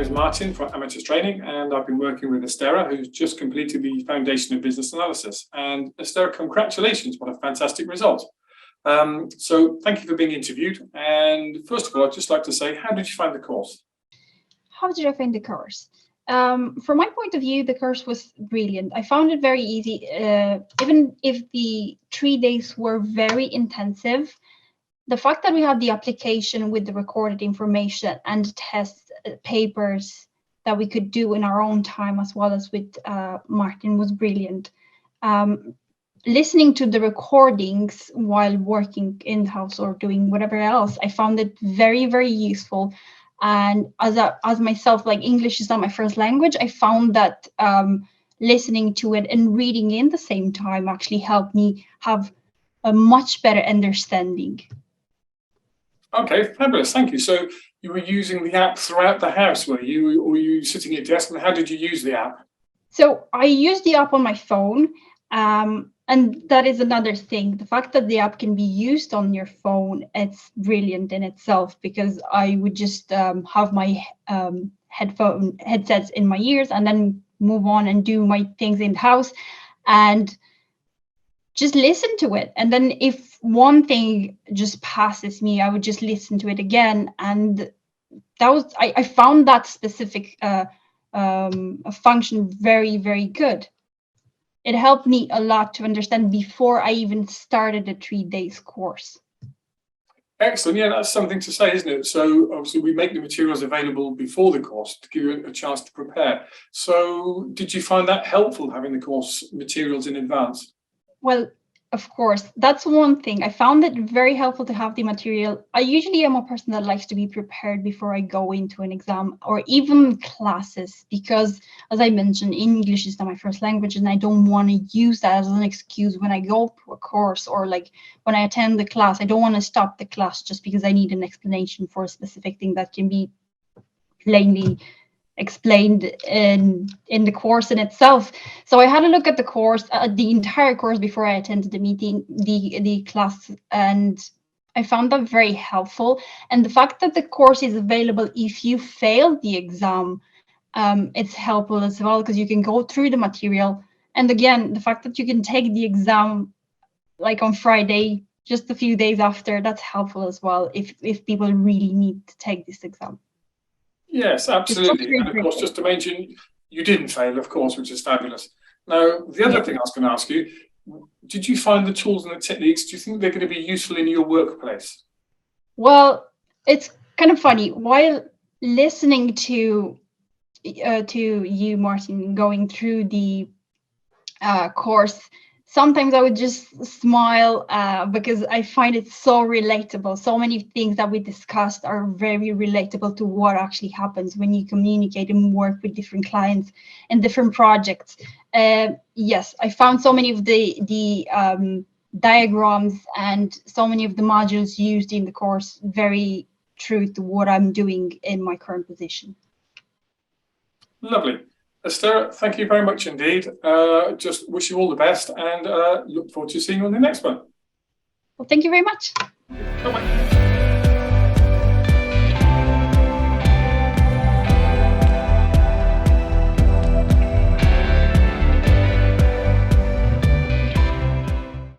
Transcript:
is Martin from Amatis Training, and I've been working with Estera, who's just completed the Foundation of Business Analysis. And Estera, congratulations, what a fantastic result. So thank you for being interviewed. And first of all, I'd just like to say, how did you find the course? How did I find the course? From my point of view, the course was brilliant. I found it very easy, even if the 3 days were very intensive. The fact that we had the application with the recorded information and test papers that we could do in our own time, as well as with Martin, was brilliant. Listening to the recordings while working in-house or doing whatever else, I found it very, very useful. And as myself, like, English is not my first language, I found that listening to it and reading in the same time actually helped me have a much better understanding. Okay, fabulous, thank you. So you were using the app throughout the house, were you? Or were you sitting at your desk, and how did you use the app? So I used the app on my phone, and that is another thing. The fact that the app can be used on your phone, it's brilliant in itself, because I would just have my headsets in my ears and then move on and do my things in the house and just listen to it. And then if one thing just passes me, I would just listen to it again. And that was, I found that specific function very, very good. It helped me a lot to understand before I even started the 3 days course. Excellent. Yeah, that's something to say, isn't it? So obviously we make the materials available before the course to give you a chance to prepare. So did you find that helpful, having the course materials in advance? Well, of course, that's one thing. I found it very helpful to have the material. I usually am a person that likes to be prepared before I go into an exam or even classes, because, as I mentioned, English is not my first language, and I don't want to use that as an excuse when I go to a course, or like when I attend the class. I don't want to stop the class just because I need an explanation for a specific thing that can be plainly explained in the course in itself. So I had a look at the course, the entire course, before I attended the meeting, the class, and I found that very helpful. And the fact that the course is available if you fail the exam, it's helpful as well, because you can go through the material. And again, the fact that you can take the exam like on Friday, just a few days after, that's helpful as well if people really need to take this exam. Yes, absolutely. And of course, just to mention, you didn't fail, of course, which is fabulous. Now, the other thing I was going to ask you, did you find the tools and the techniques, do you think they're going to be useful in your workplace? Well, it's kind of funny. While listening to you, Martin, going through the course, sometimes I would just smile because I find it so relatable. So many things that we discussed are very relatable to what actually happens when you communicate and work with different clients and different projects. Yes, I found so many of the diagrams and so many of the modules used in the course very true to what I'm doing in my current position. Lovely. Estera, thank you very much indeed. Just wish you all the best, and look forward to seeing you on the next one. Well, thank you very much. Bye-bye.